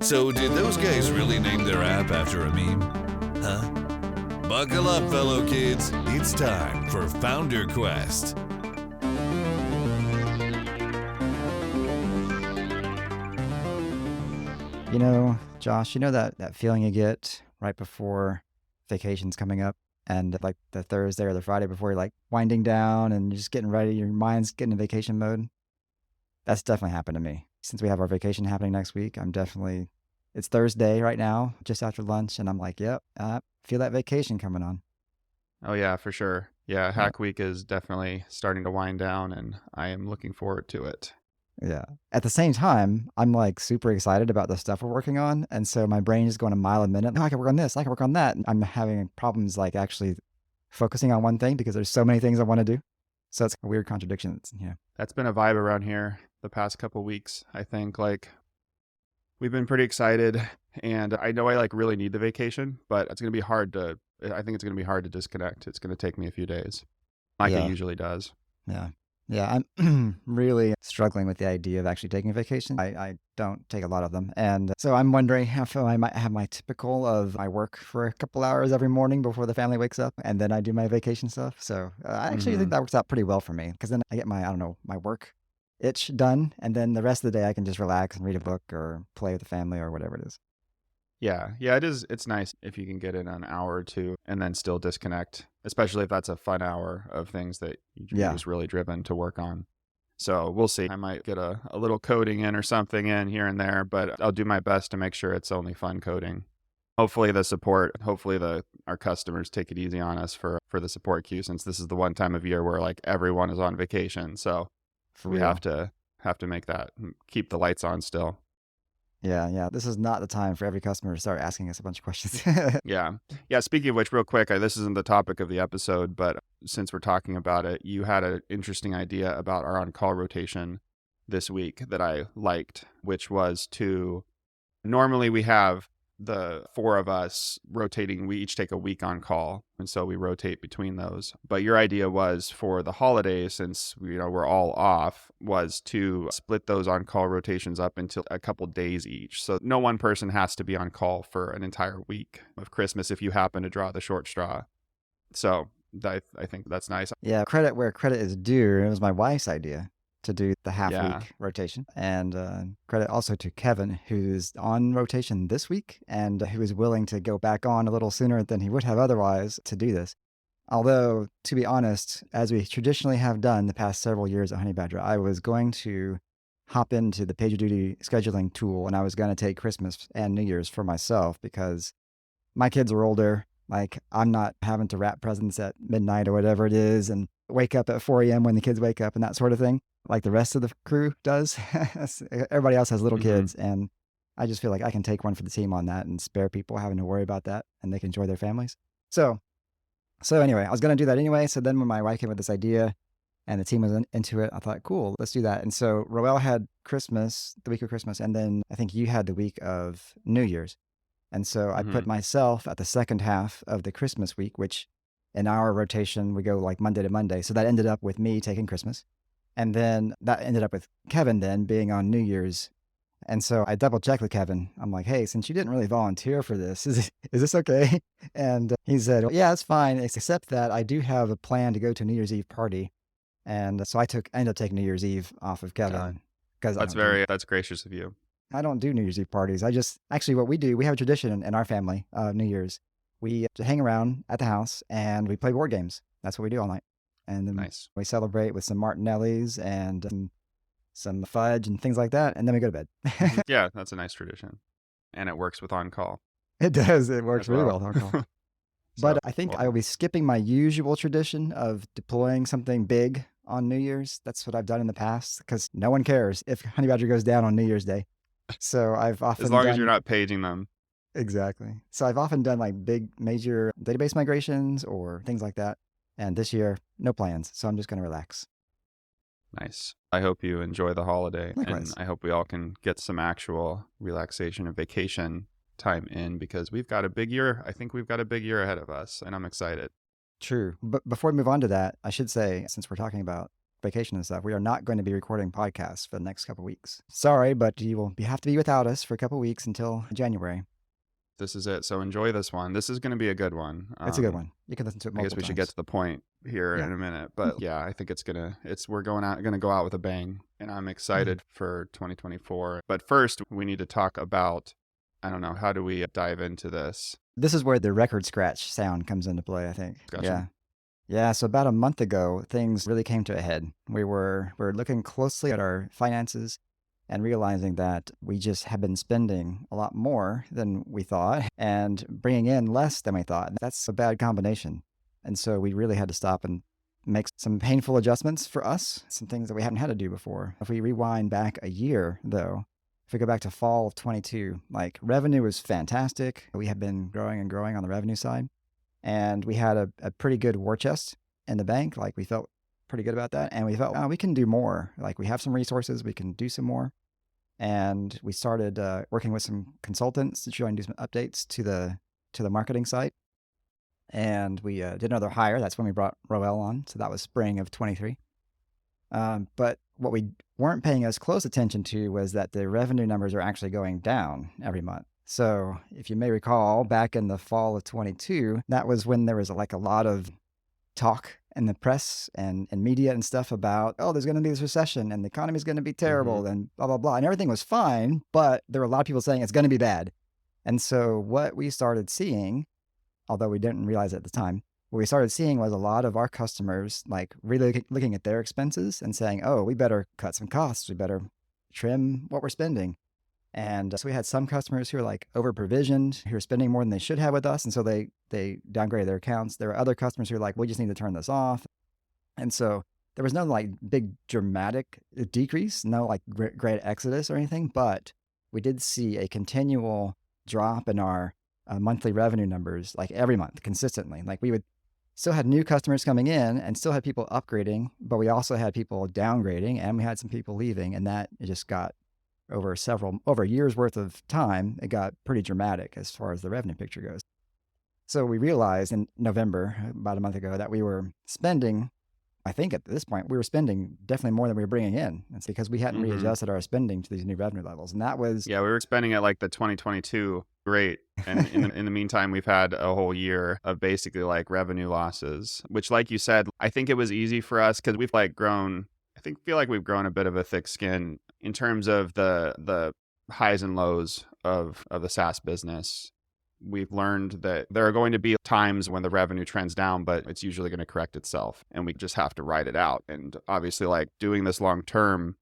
So did those guys really name their app after a meme? Huh? Buckle up, fellow kids. It's time for FounderQuest. You know, Josh, you know that feeling you get right before vacation's coming up and like the Thursday or the Friday before you're like winding down and you're just getting ready, your mind's getting in vacation mode? That's definitely happened to me. Since we have our vacation happening next week, it's Thursday right now, just after lunch, and I'm like, yep, I feel that vacation coming on. Oh, yeah, for sure. Yeah, Yep. Hack Week is definitely starting to wind down, and I am looking forward to it. Yeah. At the same time, I'm like super excited about the stuff we're working on. And so my brain is going a mile a minute. No, I can work on this. I can work on that. And I'm having problems like actually focusing on one thing because there's so many things I want to do. So it's a weird contradiction. That's been a vibe around here the past couple weeks. I think like we've been pretty excited, and I know I like really need the vacation, but I think it's going to be hard to disconnect. It's going to take me a few days, like it Yeah. usually does. Yeah. Yeah. I'm really struggling with the idea of actually taking a vacation. I don't take a lot of them. And so I'm wondering if I might have my typical of I work for a couple hours every morning before the family wakes up and then I do my vacation stuff. So I actually think that works out pretty well for me because then I get my work itch done. And then the rest of the day I can just relax and read a book or play with the family or whatever it is. Yeah, it is. It's nice if you can get in an hour or two and then still disconnect, especially if that's a fun hour of things that you're just really driven to work on. So we'll see. I might get a little coding in or something in here and there, but I'll do my best to make sure it's only fun coding. Hopefully our customers take it easy on us for the support queue, since this is the one time of year where like everyone is on vacation. So we have to make that, keep the lights on still. Yeah. This is not the time for every customer to start asking us a bunch of questions. Yeah. Speaking of which, real quick, this isn't the topic of the episode, but since we're talking about it, you had an interesting idea about our on-call rotation this week that I liked, which was to normally we have the four of us rotating. We each take a week on call, and so we rotate between those. But your idea was for the holidays, since we're all off, was to split those on call rotations up into a couple days each. So no one person has to be on call for an entire week of Christmas if you happen to draw the short straw. So I think that's nice. Yeah, credit where credit is due. It was my wife's idea to do the half-week rotation. And credit also to Kevin, who's on rotation this week and who is willing to go back on a little sooner than he would have otherwise to do this. Although, to be honest, as we traditionally have done the past several years at Honeybadger, I was going to hop into the PagerDuty scheduling tool and I was going to take Christmas and New Year's for myself because my kids are older. Like, I'm not having to wrap presents at midnight or whatever it is and wake up at 4 a.m. when the kids wake up and that sort of thing, like the rest of the crew does. Everybody else has little kids, and I just feel like I can take one for the team on that and spare people having to worry about that, and they can enjoy their families. So anyway, I was going to do that anyway. So then when my wife came with this idea and the team was into it, I thought, cool, let's do that. And so Roel had Christmas, the week of Christmas, and then I think you had the week of New Year's. And so I put myself at the second half of the Christmas week, which in our rotation, we go like Monday to Monday. So that ended up with me taking Christmas. And then that ended up with Kevin then being on New Year's. And so I double checked with Kevin. I'm like, hey, since you didn't really volunteer for this, is this okay? And he said, well, yeah, it's fine, except that I do have a plan to go to a New Year's Eve party. And so I ended up taking New Year's Eve off of Kevin. Because that's gracious of you. I don't do New Year's Eve parties. Actually what we do, we have a tradition in our family of New Year's. We hang around at the house and we play board games. That's what we do all night. And then we celebrate with some Martinellis and some fudge and things like that. And then we go to bed. Yeah, that's a nice tradition. And it works with on-call. It does. It works really well with on-call. But I think I will be skipping my usual tradition of deploying something big on New Year's. That's what I've done in the past because no one cares if Honeybadger goes down on New Year's Day. So I've often as long as you're not paging them. Exactly. So I've often done like big major database migrations or things like that. And this year, no plans. So I'm just going to relax. Nice. I hope you enjoy the holiday. Likewise. And I hope we all can get some actual relaxation and vacation time in because we've got a big year. I think we've got a big year ahead of us and I'm excited. True. But before we move on to that, I should say, since we're talking about vacation and stuff, we are not going to be recording podcasts for the next couple of weeks. Sorry, but you will have to be without us for a couple of weeks until January. This is it. So enjoy this one. This is going to be a good one. It's a good one. You can listen to it multiple I guess we times. should get to the point here in a minute, but yeah, I think we're going to go out with a bang, and I'm excited for 2024. But first, we need to talk about, I don't know, how do we dive into this? This is where the record scratch sound comes into play, I think. Gotcha. Yeah. So about a month ago, things really came to a head. We were looking closely at our finances and realizing that we just have been spending a lot more than we thought and bringing in less than we thought. That's a bad combination. And so we really had to stop and make some painful adjustments for us, some things that we haven't had to do before. If we rewind back a year, though, if we go back to fall of 22, like revenue was fantastic. We have been growing and growing on the revenue side. And we had a pretty good war chest in the bank. Like we felt pretty good about that. And we felt, we can do more. Like we have some resources, we can do some more. And we started working with some consultants to try and do some updates to the marketing site. And we did another hire. That's when we brought Roel on. So that was spring of 23. But what we weren't paying as close attention to was that the revenue numbers are actually going down every month. So if you may recall, back in the fall of 22, that was when there was like a lot of talk in the press and media and stuff about, there's going to be this recession and the economy is going to be terrible and blah, blah, blah. And everything was fine, but there were a lot of people saying it's going to be bad. And so what we started seeing, although we didn't realize it at the time, what we started seeing was a lot of our customers like really looking at their expenses and saying, we better cut some costs. We better trim what we're spending. And so we had some customers who are like over provisioned, who are spending more than they should have with us. And so they downgraded their accounts. There were other customers who are like, we just need to turn this off. And so there was no like big dramatic decrease, no like great exodus or anything, but we did see a continual drop in our monthly revenue numbers, like every month consistently. Like we would still had new customers coming in and still had people upgrading, but we also had people downgrading and we had some people leaving, and that it just got over a year's worth of time, it got pretty dramatic as far as the revenue picture goes. So we realized in November, about a month ago, that we were spending, I think at this point, we were spending definitely more than we were bringing in. It's because we hadn't readjusted our spending to these new revenue levels. And that was... Yeah, we were spending at like the 2022 rate. And in the meantime, we've had a whole year of basically like revenue losses, which like you said, I think it was easy for us because we've like grown, feel like we've grown a bit of a thick skin in terms of the highs and lows of the SaaS business. We've learned that there are going to be times when the revenue trends down, but it's usually going to correct itself and we just have to ride it out. And obviously like doing this long term,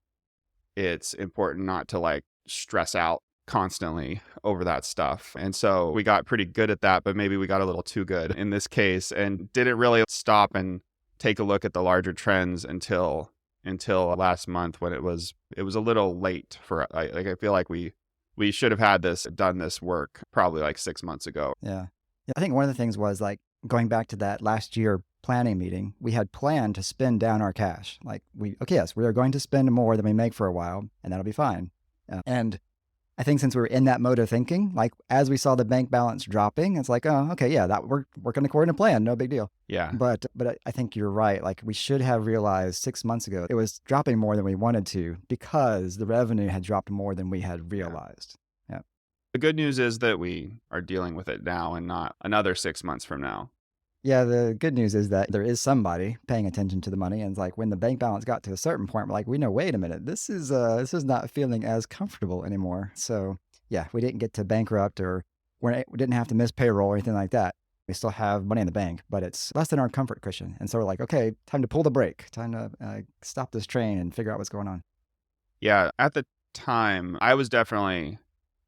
it's important not to like stress out constantly over that stuff. And so we got pretty good at that, but maybe we got a little too good in this case and didn't really stop and take a look at the larger trends until last month when it was a little late for I feel like we should have done this work probably like 6 months ago. Yeah. I think one of the things was like going back to that last year planning meeting, we had planned to spend down our cash. Like we are going to spend more than we make for a while and that'll be fine. And I think since we were in that mode of thinking, like as we saw the bank balance dropping, it's like, that we're working according to plan, no big deal. Yeah. But I think you're right. Like we should have realized 6 months ago, it was dropping more than we wanted to because the revenue had dropped more than we had realized. Yeah. The good news is that we are dealing with it now and not another 6 months from now. Yeah, the good news is that there is somebody paying attention to the money. And it's like when the bank balance got to a certain point, we're like, we know, wait a minute, this is not feeling as comfortable anymore. So yeah, we didn't get to bankrupt or we didn't have to miss payroll or anything like that. We still have money in the bank, but it's less than our comfort cushion. And so we're like, okay, time to pull the brake, time to stop this train and figure out what's going on. Yeah, at the time, I was definitely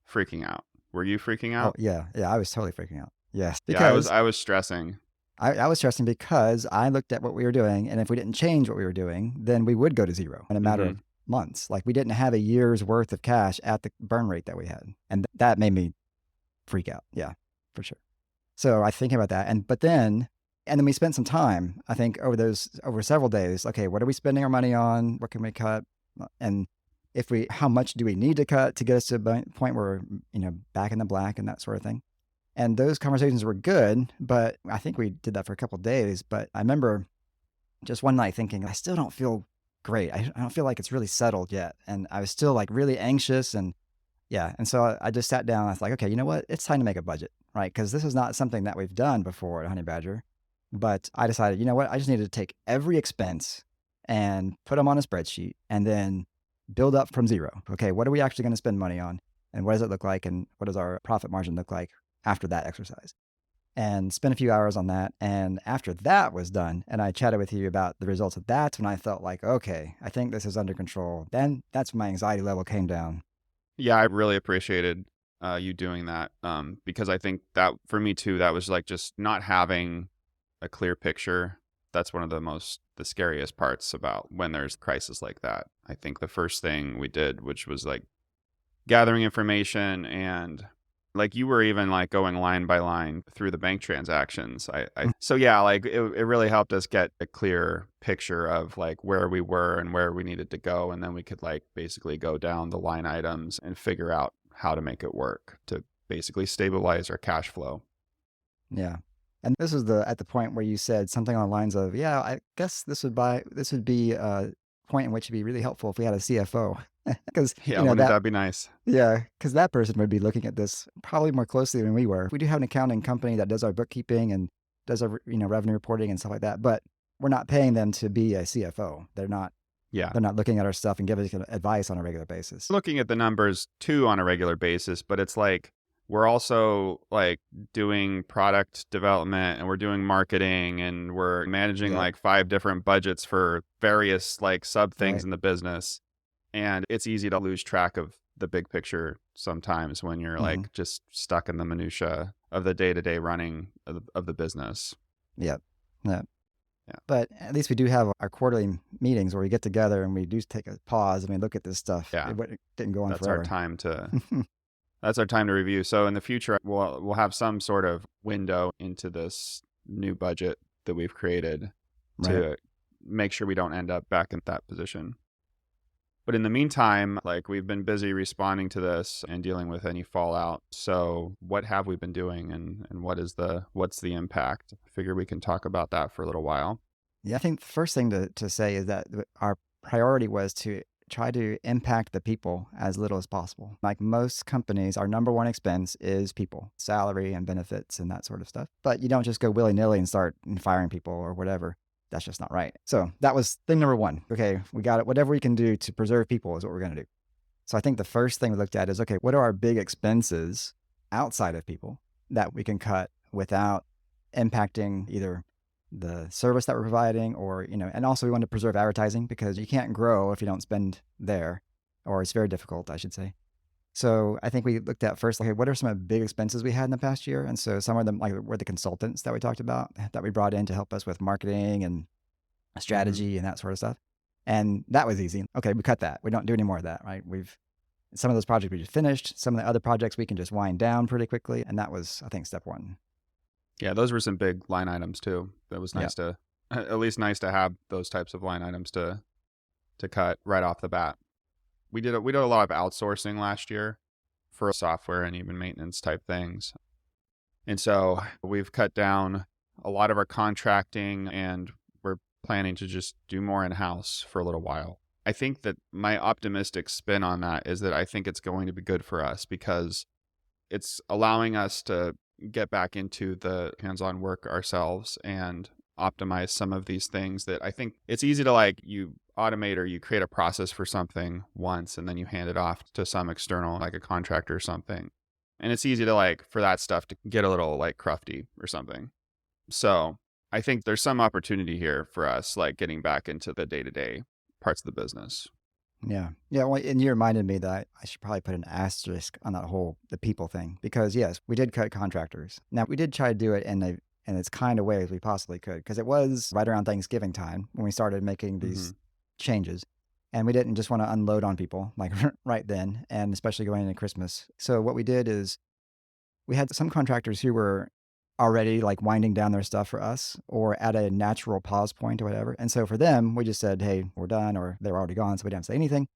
freaking out. Were you freaking out? Oh, yeah, I was totally freaking out. Yes, because I was stressing. I was stressing because I looked at what we were doing, and if we didn't change what we were doing, then we would go to zero in a matter of months. Like we didn't have a year's worth of cash at the burn rate that we had. And that made me freak out. Yeah, for sure. So I think about that. But then we spent some time, I think over several days. Okay, what are we spending our money on? What can we cut? And how much do we need to cut to get us to a point where we're, back in the black and that sort of thing. And those conversations were good, but I think we did that for a couple of days. But I remember just one night thinking, I still don't feel great. I don't feel like it's really settled yet. And I was still like really anxious and yeah. And so I just sat down. I was like, okay, you know what? It's time to make a budget, right? Because this is not something that we've done before at Honeybadger. But I decided, you know what? I just needed to take every expense and put them on a spreadsheet and then build up from zero. Okay, what are we actually going to spend money on? And what does it look like? And what does our profit margin look like after that exercise? And spent a few hours on that. And after that was done, and I chatted with you about the results of that, when I felt like, okay, I think this is under control. Then that's when my anxiety level came down. Yeah, I really appreciated you doing that because I think that for me too, that was like just not having a clear picture. That's one of the scariest parts about when there's crisis like that. I think the first thing we did, which was like gathering information, and like you were even like going line by line through the bank transactions. So yeah, like it really helped us get a clear picture of like where we were and where we needed to go. And then we could like basically go down the line items and figure out how to make it work to basically stabilize our cash flow. Yeah. And this was at the point where you said something on the lines of, yeah, I guess this would be a point in which it'd be really helpful if we had a CFO. Because yeah, wouldn't that be nice? Yeah, because that person would be looking at this probably more closely than we were. We do have an accounting company that does our bookkeeping and does our revenue reporting and stuff like that, but we're not paying them to be a CFO. They're not looking at our stuff and giving us advice on a regular basis. Looking at the numbers too on a regular basis, but it's like we're also like doing product development and we're doing marketing and we're managing like 5 different budgets for various like sub things in the business. And it's easy to lose track of the big picture sometimes when you're like just stuck in the minutia of the day-to-day running of the business. Yep. Yeah. But at least we do have our quarterly meetings where we get together and we do take a pause and we look at this stuff. Yeah. It didn't go on That's forever. That's our time to review. So in the future, we'll have some sort of window into this new budget that we've created to make sure we don't end up back in that position. But in the meantime, like we've been busy responding to this and dealing with any fallout. So what have we been doing and what's the impact? I figure we can talk about that for a little while. Yeah, I think the first thing to say is that our priority was to try to impact the people as little as possible. Like most companies, our number one expense is people, salary and benefits and that sort of stuff. But you don't just go willy-nilly and start firing people or whatever. That's just not right. So that was thing number one. Okay, we got it. Whatever we can do to preserve people is what we're going to do. So I think the first thing we looked at is, okay, what are our big expenses outside of people that we can cut without impacting either the service that we're providing or, and also we want to preserve advertising because you can't grow if you don't spend there, or it's very difficult, I should say. So I think we looked at first, okay, what are some of the big expenses we had in the past year? And so some of them were the consultants that we talked about that we brought in to help us with marketing and strategy and that sort of stuff. And that was easy. Okay, we cut that. We don't do any more of that, right? Some of those projects we just finished. Some of the other projects we can just wind down pretty quickly. And that was, I think, step one. Yeah, those were some big line items too. That was nice to have those types of line items to cut right off the bat. We did a lot of outsourcing last year for software and even maintenance type things. And so we've cut down a lot of our contracting and we're planning to just do more in-house for a little while. I think that my optimistic spin on that is that I think it's going to be good for us because it's allowing us to get back into the hands-on work ourselves and optimize some of these things that I think it's easy to you automate or you create a process for something once and then you hand it off to some external, like a contractor or something. And it's easy to for that stuff to get a little crufty or something. So I think there's some opportunity here for us, getting back into the day-to-day parts of the business. Yeah. Yeah. Well, and you reminded me that I should probably put an asterisk on that the people thing, because yes, we did cut contractors. Now we did try to do it in as kind of way as we possibly could, because it was right around Thanksgiving time when we started making these changes. And we didn't just want to unload on people right then, and especially going into Christmas. So what we did is we had some contractors who were already winding down their stuff for us or at a natural pause point or whatever. And so for them, we just said, hey, we're done, or they were already gone, so we didn't say anything.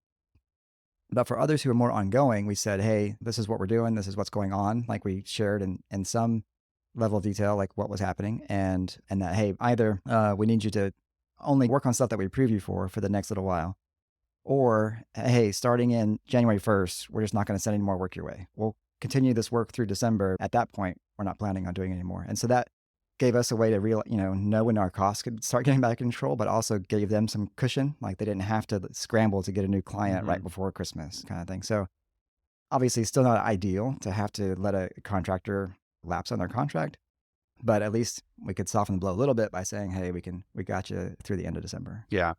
But for others who are more ongoing, we said, hey, this is what we're doing. This is what's going on. We shared in some level of detail, what was happening, and that, hey, either we need you to only work on stuff that we preview for the next little while. Or, hey, starting in January 1st, we're just not going to send any more work your way. We'll continue this work through December. At that point, we're not planning on doing it anymore. And so that gave us a way to know when our costs could start getting back in control, but also gave them some cushion. Like they didn't have to scramble to get a new client right before Christmas kind of thing. So obviously still not ideal to have to let a contractor lapse on their contract, but at least we could soften the blow a little bit by saying, hey, we got you through the end of December. Yeah.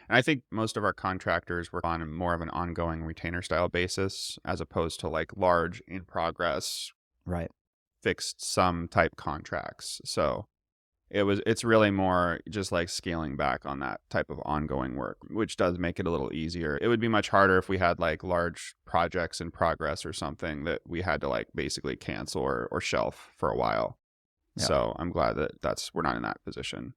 And I think most of our contractors work on more of an ongoing retainer style basis as opposed to like large in progress, right, fixed sum type contracts. So it's really more just like scaling back on that type of ongoing work, which does make it a little easier. It would be much harder if we had like large projects in progress or something that we had to like basically cancel or shelf for a while. Yeah. So I'm glad that we're not in that position.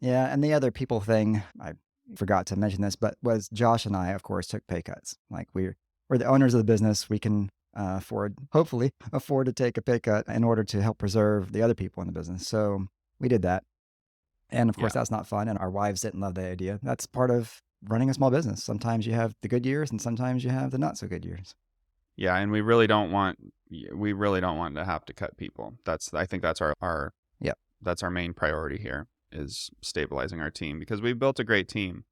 Yeah. And the other people thing, I forgot to mention this, but was Josh and I, of course, took pay cuts. Like we're the owners of the business. We can hopefully afford to take a pay cut in order to help preserve the other people in the business. So we did that. And of course, that's not fun. And our wives didn't love the idea. That's part of running a small business. Sometimes you have the good years and sometimes you have the not so good years. Yeah. And we really don't want to have to cut people. I think that's our that's our main priority here, is stabilizing our team, because we've built a great team,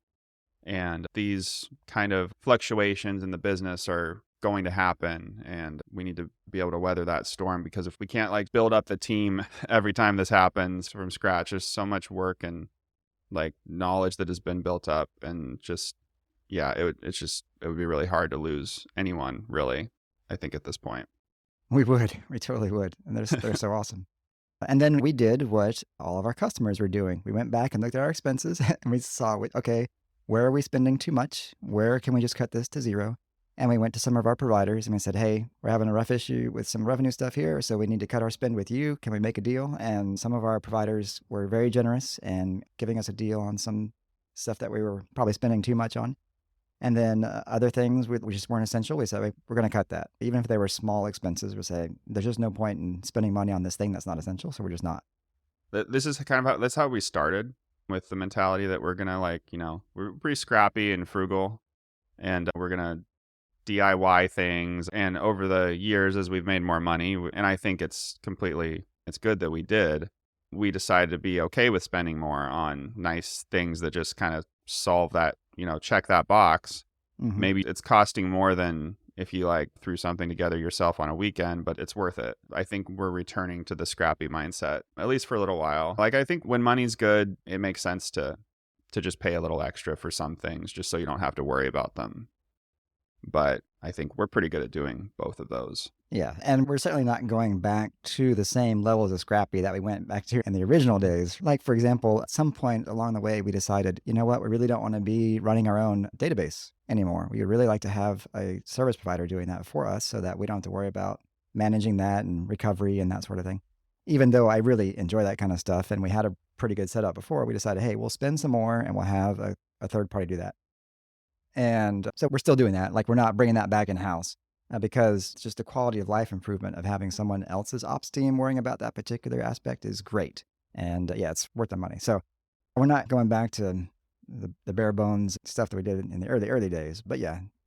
and these kind of fluctuations in the business are going to happen, and we need to be able to weather that storm, because if we can't like build up the team every time this happens from scratch, there's so much work and like knowledge that has been built up, and just it would be really hard to lose anyone, really, I think, at this point. We totally would. And they're so awesome. And then we did what all of our customers were doing. We went back and looked at our expenses and we saw, okay, where are we spending too much? Where can we just cut this to zero? And we went to some of our providers and we said, hey, we're having a rough issue with some revenue stuff here, so we need to cut our spend with you. Can we make a deal? And some of our providers were very generous and giving us a deal on some stuff that we were probably spending too much on. And then other things we just weren't essential. We said, we're going to cut that. Even if they were small expenses, we're saying there's just no point in spending money on this thing that's not essential. So we're just not. This is kind of that's how we started, with the mentality that we're going to we're pretty scrappy and frugal, and we're going to DIY things. And over the years, as we've made more money, and I think it's good that we did, we decided to be okay with spending more on nice things that just kind of solve that, check that box. Mm-hmm. Maybe it's costing more than if you like threw something together yourself on a weekend, but it's worth it. I think we're returning to the scrappy mindset, at least for a little while. Like, I think when money's good, it makes sense to just pay a little extra for some things, just so you don't have to worry about them. But I think we're pretty good at doing both of those. Yeah. And we're certainly not going back to the same levels of scrappy that we went back to in the original days. Like, for example, at some point along the way, we decided, you know what, we really don't want to be running our own database anymore. We would really like to have a service provider doing that for us so that we don't have to worry about managing that and recovery and that sort of thing. Even though I really enjoy that kind of stuff and we had a pretty good setup before, we decided, hey, we'll spend some more and we'll have a third party do that. And so we're still doing that. Like, we're not bringing that back in-house because it's just the quality of life improvement of having someone else's ops team worrying about that particular aspect is great. And it's worth the money. So we're not going back to the bare bones stuff that we did in the early days. But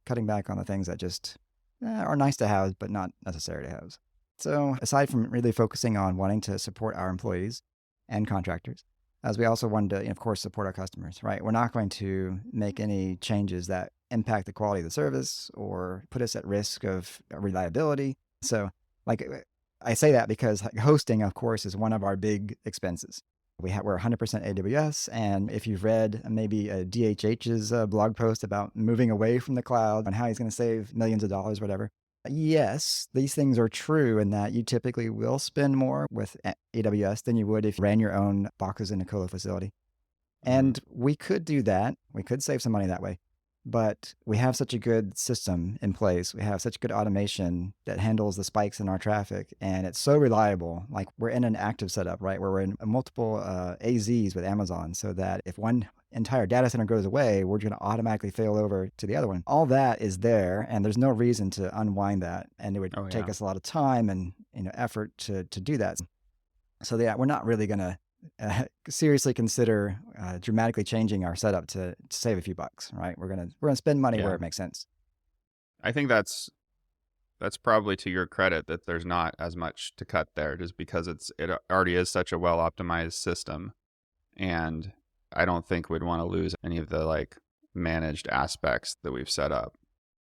cutting back on the things that just are nice to have, but not necessary to have. So aside from really focusing on wanting to support our employees and contractors, as we also wanted to, of course, support our customers, right? We're not going to make any changes that impact the quality of the service or put us at risk of reliability. So, like, I say that because hosting, of course, is one of our big expenses. We're 100% AWS, and if you've read maybe DHH's blog post about moving away from the cloud and how he's going to save millions of dollars, whatever. Yes, these things are true in that you typically will spend more with AWS than you would if you ran your own boxes in a colo facility. And we could do that. We could save some money that way. But we have such a good system in place. We have such good automation that handles the spikes in our traffic. And it's so reliable. Like, we're in an active setup, right? Where we're in multiple AZs with Amazon, so that if one entire data center goes away, we're going to automatically fail over to the other one. All that is there, and there's no reason to unwind that. And it would take us a lot of time and effort to do that. So we're not really going to seriously consider dramatically changing our setup to save a few bucks, right? We're gonna spend money where Yeah. it makes sense. I think that's probably to your credit that there's not as much to cut there, just because it already is such a well optimized system, and I don't think we'd want to lose any of the like managed aspects that we've set up.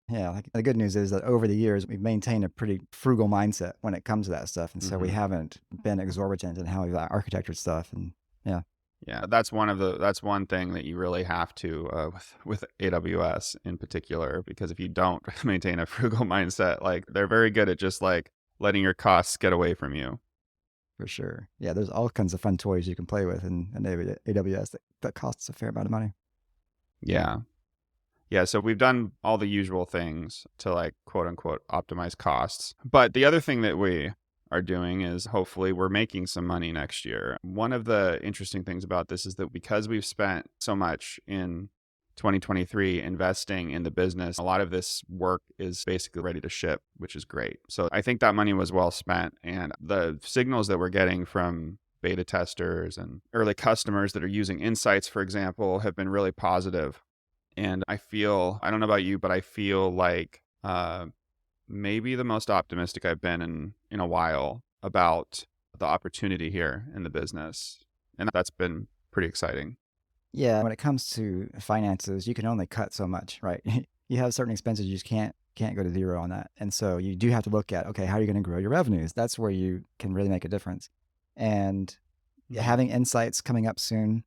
Yeah, like the good news is that over the years we've maintained a pretty frugal mindset when it comes to that stuff, and so we haven't been exorbitant in how we've architected stuff. And yeah, that's one thing that you really have to with AWS in particular, because if you don't maintain a frugal mindset, like they're very good at just like letting your costs get away from you. for sure, yeah, there's all kinds of fun toys you can play with in AWS that costs a fair amount of money. Yeah. Yeah, so we've done all the usual things to like quote unquote optimize costs. But the other thing that we are doing is hopefully we're making some money next year. One of the interesting things about this is that because we've spent so much in 2023 investing in the business, a lot of this work is basically ready to ship, which is great. So I think that money was well spent, and the signals that we're getting from beta testers and early customers that are using Insights, for example, have been really positive. And I don't know about you, but I feel like maybe the most optimistic I've been in a while about the opportunity here in the business. And that's been pretty exciting. Yeah, when it comes to finances, you can only cut so much, right? You have certain expenses you just can't go to zero on that. And so you do have to look at, okay, how are you going to grow your revenues? That's where you can really make a difference. And having Insights coming up soon,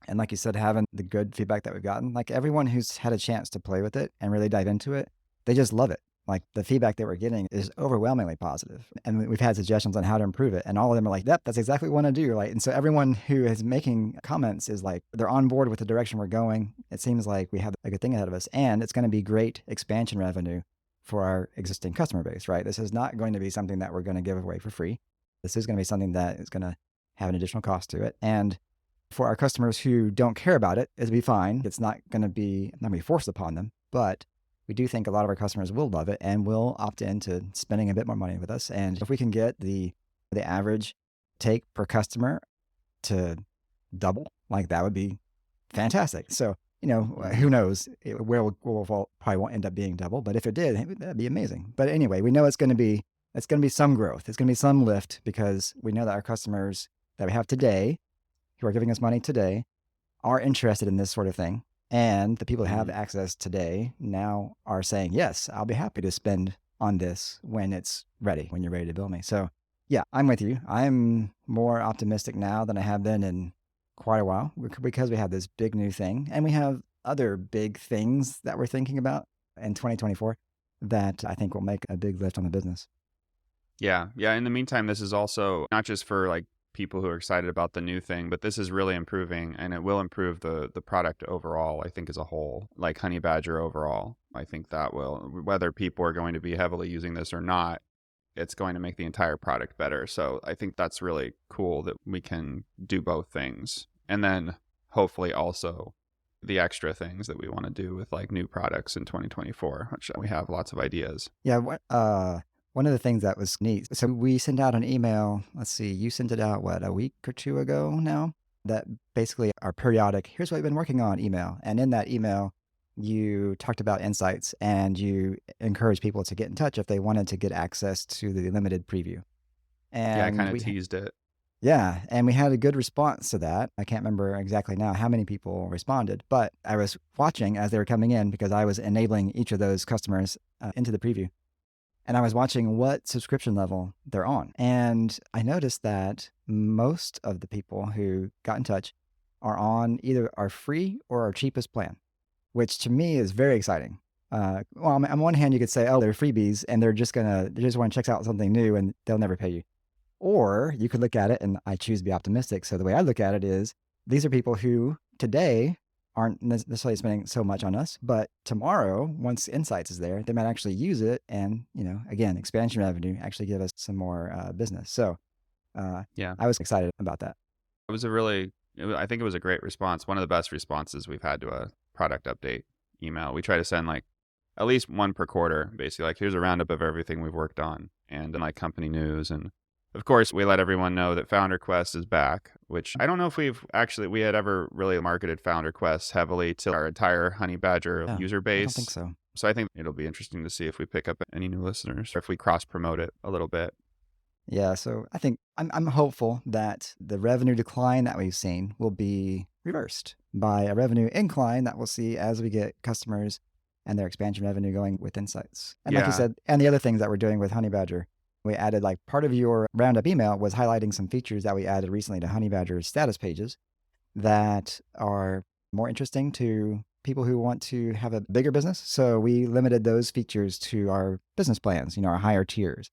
and like you said, having the good feedback that we've gotten, like everyone who's had a chance to play with it and really dive into it, they just love it. Like the feedback that we're getting is overwhelmingly positive. And we've had suggestions on how to improve it. And all of them are like, yep, that's exactly what I want to do. Like, and so everyone who is making comments is like, they're on board with the direction we're going. It seems like we have a good thing ahead of us, and it's going to be great expansion revenue for our existing customer base, right? This is not going to be something that we're going to give away for free. This is going to be something that is going to have an additional cost to it. And for our customers who don't care about it, it'll be fine. It's not going to be forced upon them, but we do think a lot of our customers will love it and will opt into spending a bit more money with us. And if we can get the average take per customer to double, like that would be fantastic. So, who knows where we'll probably won't end up being double, but if it did, that'd be amazing. But anyway, we know it's going to be some growth. It's going to be some lift, because we know that our customers that we have today who are giving us money today are interested in this sort of thing. And the people who have access today now are saying, yes, I'll be happy to spend on this when it's ready, when you're ready to bill me. So yeah, I'm with you. I'm more optimistic now than I have been in quite a while, because we have this big new thing, and we have other big things that we're thinking about in 2024 that I think will make a big lift on the business. Yeah. In the meantime, this is also not just for like people who are excited about the new thing, but this is really improving, and it will improve the product overall, I think, as a whole, like Honeybadger overall. I think that will, whether people are going to be heavily using this or not, it's going to make the entire product better. So I think that's really cool that we can do both things. And then hopefully also the extra things that we want to do with like new products in 2024, which we have lots of ideas. Yeah. One of the things that was neat, so we sent out an email, let's see, you sent it out, a week or two ago now, that basically our periodic, here's what we've been working on email. And in that email, you talked about Insights, and you encouraged people to get in touch if they wanted to get access to the limited preview. And yeah, I kind of teased it. Yeah, and we had a good response to that. I can't remember exactly now how many people responded, but I was watching as they were coming in, because I was enabling each of those customers into the preview. And I was watching what subscription level they're on. And I noticed that most of the people who got in touch are on either our free or our cheapest plan, which to me is very exciting. Well, on one hand, you could say, oh, they're freebies and they just want to check out something new and they'll never pay you. Or you could look at it, and I choose to be optimistic. So the way I look at it is, these are people who today aren't necessarily spending so much on us, but tomorrow, once Insights is there, they might actually use it, and again, expansion revenue, actually give us some more business. So yeah, I was excited about that. I think it was a great response. One of the best responses we've had to a product update email. We try to send like at least one per quarter, basically, like here's a roundup of everything we've worked on, and then like company news and Of course, we let everyone know that FounderQuest is back, which I don't know if we had ever really marketed FounderQuest heavily to our entire Honeybadger user base. I don't think so. So I think it'll be interesting to see if we pick up any new listeners or if we cross promote it a little bit. Yeah, so I think I'm hopeful that the revenue decline that we've seen will be reversed by a revenue incline that we'll see as we get customers and their expansion revenue going with insights. And like you said, and the other things that we're doing with Honeybadger, we added like part of your roundup email was highlighting some features that we added recently to Honeybadger's status pages that are more interesting to people who want to have a bigger business. So we limited those features to our business plans, our higher tiers.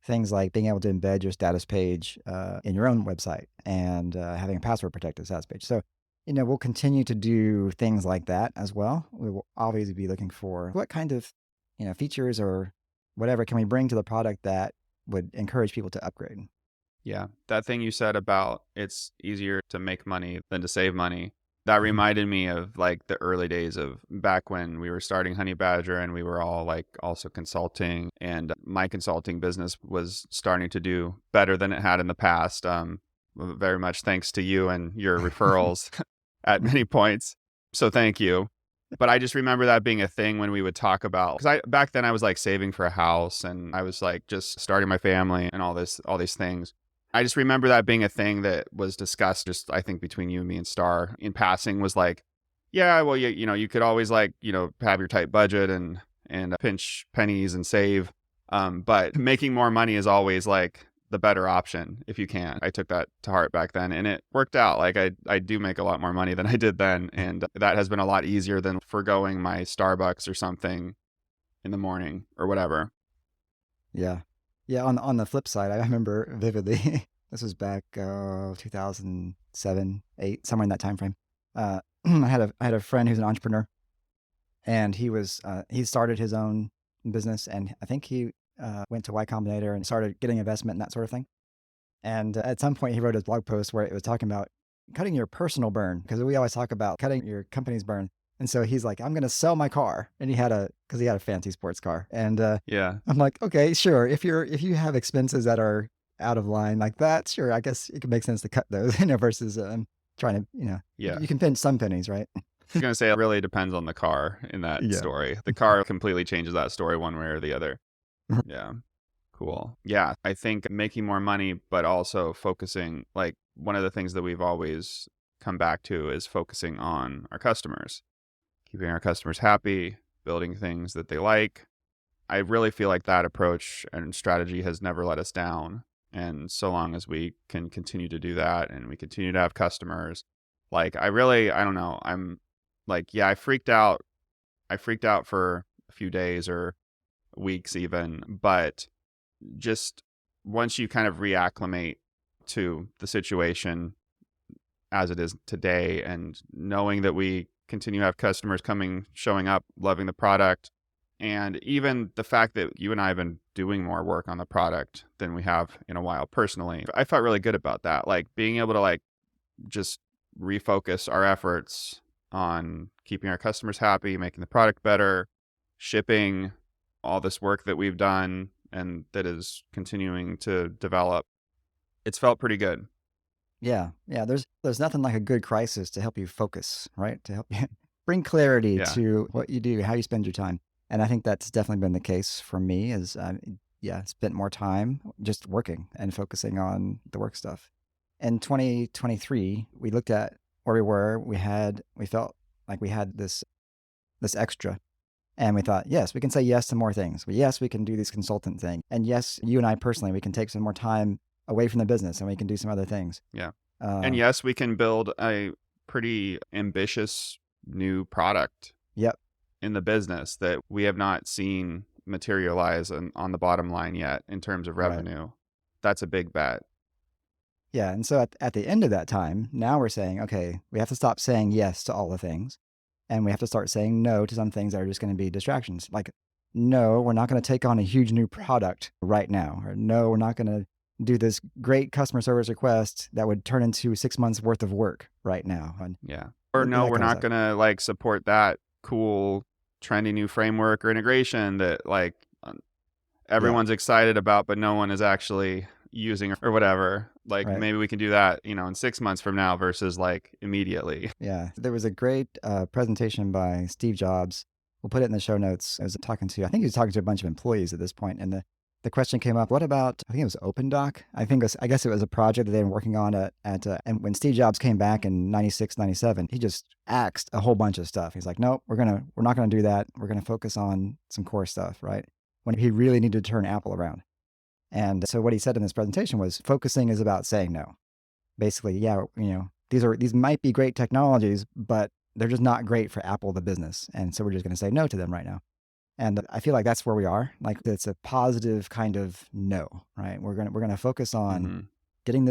Things like being able to embed your status page in your own website and having a password protected status page. So, we'll continue to do things like that as well. We will always be looking for what kind of, features or whatever can we bring to the product that would encourage people to upgrade. Yeah. That thing you said about it's easier to make money than to save money. That reminded me of like the early days of back when we were starting Honeybadger and we were all like also consulting, and my consulting business was starting to do better than it had in the past. Very much thanks to you and your referrals at many points. So thank you. But I just remember that being a thing when we would talk about, because back then I was like saving for a house and I was like just starting my family and all these things. I just remember that being a thing that was discussed just, I think, between you, me, and Star in passing was like, yeah, well, you could always like, have your tight budget and pinch pennies and save. But making more money is always like the better option if you can. I took that to heart back then and it worked out. Like I do make a lot more money than I did then. And that has been a lot easier than foregoing my Starbucks or something in the morning or whatever. Yeah. Yeah, on the flip side, I remember vividly, this was back 2007, 8, somewhere in that time frame. I had a friend who's an entrepreneur, and he started his own business, and I think he went to Y Combinator and started getting investment and that sort of thing. And at some point, he wrote his blog post where it was talking about cutting your personal burn, because we always talk about cutting your company's burn. And so he's like, I'm going to sell my car. And he had a fancy sports car. And I'm like, okay, sure. If you have expenses that are out of line like that, sure, I guess it could make sense to cut those, versus trying to, you can pinch some pennies, right? I was going to say it really depends on the car in that story. The car completely changes that story one way or the other. Yeah. Cool. Yeah. I think making more money, but also focusing, like one of the things that we've always come back to is focusing on our customers. Keeping our customers happy, building things that they like. I really feel like that approach and strategy has never let us down. And so long as we can continue to do that and we continue to have customers, like I don't know. I'm like, yeah, I freaked out for a few days or weeks even, but just once you kind of reacclimate to the situation as it is today and knowing that we continue to have customers showing up, loving the product. And even the fact that you and I have been doing more work on the product than we have in a while personally, I felt really good about that. Like being able to like just refocus our efforts on keeping our customers happy, making the product better, shipping, all this work that we've done and that is continuing to develop. It's felt pretty good. Yeah. There's nothing like a good crisis to help you focus, right? To help you bring clarity to what you do, how you spend your time. And I think that's definitely been the case for me is, spent more time just working and focusing on the work stuff. In 2023, we looked at where we were. We felt like we had this extra. And we thought, yes, we can say yes to more things. Yes, we can do this consultant thing. And yes, you and I personally, we can take some more time away from the business and we can do some other things. Yeah. And yes, we can build a pretty ambitious new product in the business that we have not seen materialize on the bottom line yet in terms of revenue. Right. That's a big bet. Yeah. And so at the end of that time, now we're saying, okay, we have to stop saying yes to all the things. And we have to start saying no to some things that are just going to be distractions. Like, no, we're not going to take on a huge new product right now. Or no, we're not going to do this great customer service request that would turn into 6 months worth of work right now. And or no, we're not going to like support that cool, trendy new framework or integration that like everyone's excited about, but no one is actually, using or whatever. Like Right. maybe we can do that, in 6 months from now versus like immediately. Yeah. There was a great presentation by Steve Jobs. We'll put it in the show notes. I think he was talking to a bunch of employees at this point, and the question came up, what about, I think it was OpenDoc. I guess it was a project that they were working on and when Steve Jobs came back in 96, 97, he just axed a whole bunch of stuff. He's like, nope, we're not going to do that. We're going to focus on some core stuff, right? When he really needed to turn Apple around. And so what he said in this presentation was focusing is about saying no. Basically, yeah, these might be great technologies, but they're just not great for Apple, the business. And so we're just going to say no to them right now. And I feel like that's where we are. Like it's a positive kind of no, right? We're gonna focus on getting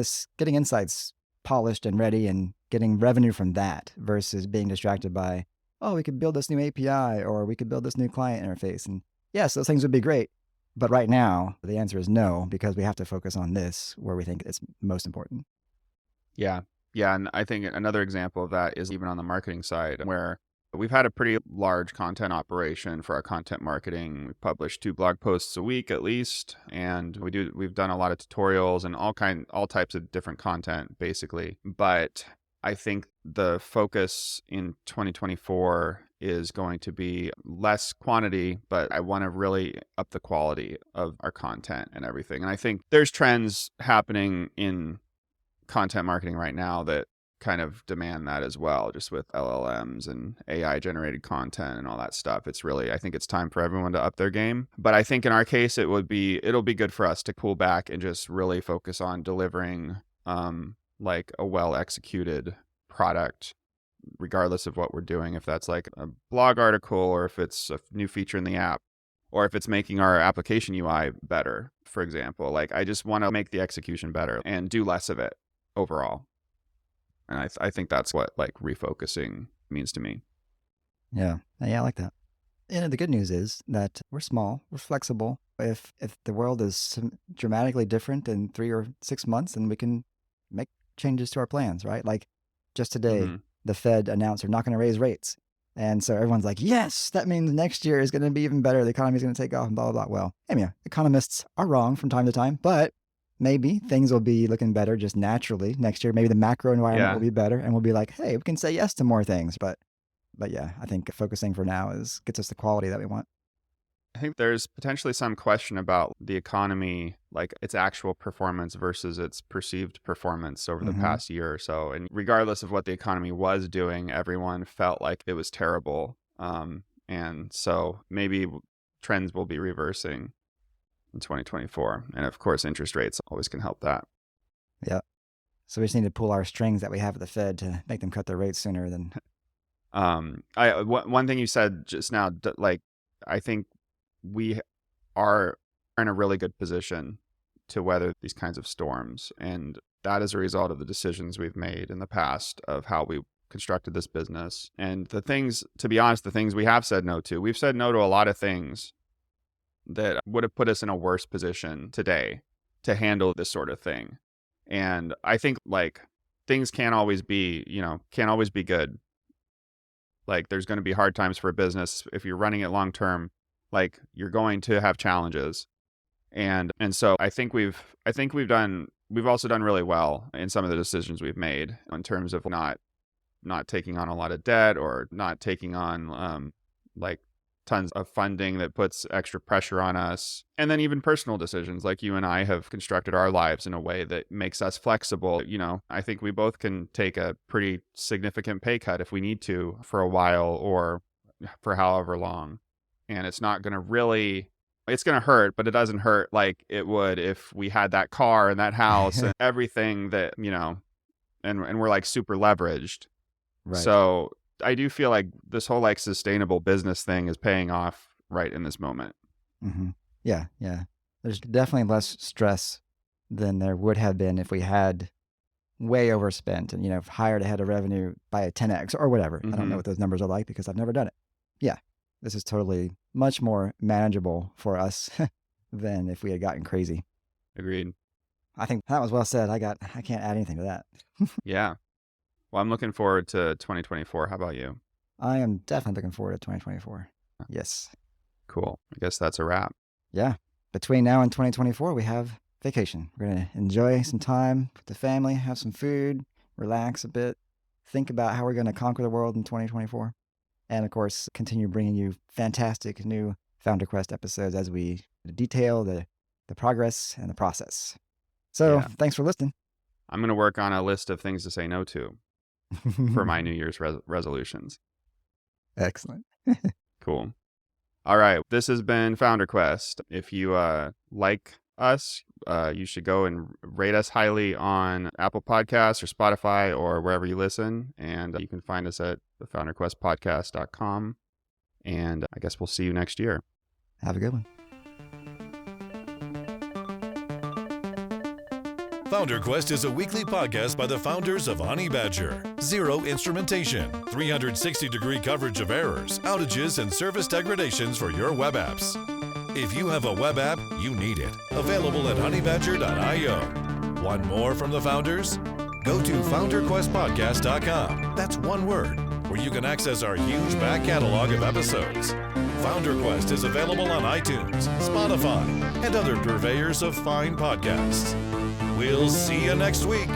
insights polished and ready and getting revenue from that versus being distracted by, oh, we could build this new API or we could build this new client interface. And yes, those things would be great. But right now, the answer is no, because we have to focus on this where we think it's most important. Yeah. Yeah. And I think another example of that is even on the marketing side, where we've had a pretty large content operation for our content marketing. We publish 2 blog posts a week at least, and we've done a lot of tutorials and all types of different content basically. But I think the focus in 2024 is going to be less quantity, but I want to really up the quality of our content and everything. And I think there's trends happening in content marketing right now that kind of demand that as well, just with LLMs and AI generated content and all that stuff. I think it's time for everyone to up their game. But I think in our case, it'll be good for us to pull back and just really focus on delivering like a well executed product, regardless of what we're doing. If that's like a blog article, or if it's a new feature in the app, or if it's making our application UI better, for example. Like I just want to make the execution better and do less of it overall. And I think that's what like refocusing means to me. Yeah, I like that. And the good news is that we're small, we're flexible. If the world is dramatically different in 3 or 6 months, then we can make changes to our plans, right? Like just today, the Fed announced they're not going to raise rates. And so everyone's like, yes, that means next year is going to be even better. The economy is going to take off and blah, blah, blah. Well, I mean, economists are wrong from time to time, but maybe things will be looking better just naturally next year. Maybe the macro environment will be better and we'll be like, hey, we can say yes to more things. But yeah, I think focusing for now gets us the quality that we want. I think there's potentially some question about the economy, like its actual performance versus its perceived performance over the past year or so. And regardless of what the economy was doing, everyone felt like it was terrible. And so maybe trends will be reversing in 2024. And of course, interest rates always can help that. Yeah. So we just need to pull our strings that we have at the Fed to make them cut their rates sooner than. One thing you said just now, like, I think we are in a really good position to weather these kinds of storms. And that is a result of the decisions we've made in the past of how we constructed this business. And the things we have said no to, we've said no to a lot of things that would have put us in a worse position today to handle this sort of thing. And I think like things can't always be good. Like there's going to be hard times for a business. If you're running it long term, like you're going to have challenges. And so I think we've also done really well in some of the decisions we've made in terms of not taking on a lot of debt or not taking on like tons of funding that puts extra pressure on us. And then even personal decisions, like you and I have constructed our lives in a way that makes us flexible. I think we both can take a pretty significant pay cut if we need to for a while or for however long. And it's not going to really, it's going to hurt, but it doesn't hurt like it would if we had that car and that house and everything that, and we're like super leveraged. Right. So I do feel like this whole like sustainable business thing is paying off right in this moment. Mm-hmm. Yeah. There's definitely less stress than there would have been if we had way overspent and, hired ahead of revenue by a 10x or whatever. I don't know what those numbers are like because I've never done it. Yeah. This is totally much more manageable for us than if we had gotten crazy. Agreed. I think that was well said. I can't add anything to that. Yeah. Well, I'm looking forward to 2024. How about you? I am definitely looking forward to 2024. Yes. Cool. I guess that's a wrap. Yeah. Between now and 2024, we have vacation. We're going to enjoy some time with the family, have some food, relax a bit, think about how we're going to conquer the world in 2024. And of course, continue bringing you fantastic new FounderQuest episodes as we detail the progress and the process. So thanks for listening. I'm going to work on a list of things to say no to for my New Year's resolutions. Excellent. Cool. All right. This has been FounderQuest. If you like us, you should go and rate us highly on Apple Podcasts or Spotify or wherever you listen. And you can find us at thefounderquestpodcast.com. And I guess we'll see you next year. Have a good one. FounderQuest is a weekly podcast by the founders of Honeybadger. Zero instrumentation, 360-degree coverage of errors, outages, and service degradations for your web apps. If you have a web app, you need it. Available at honeybadger.io. Want more from the founders? Go to FounderQuestPodcast.com. That's one word, where you can access our huge back catalog of episodes. FounderQuest is available on iTunes, Spotify, and other purveyors of fine podcasts. We'll see you next week.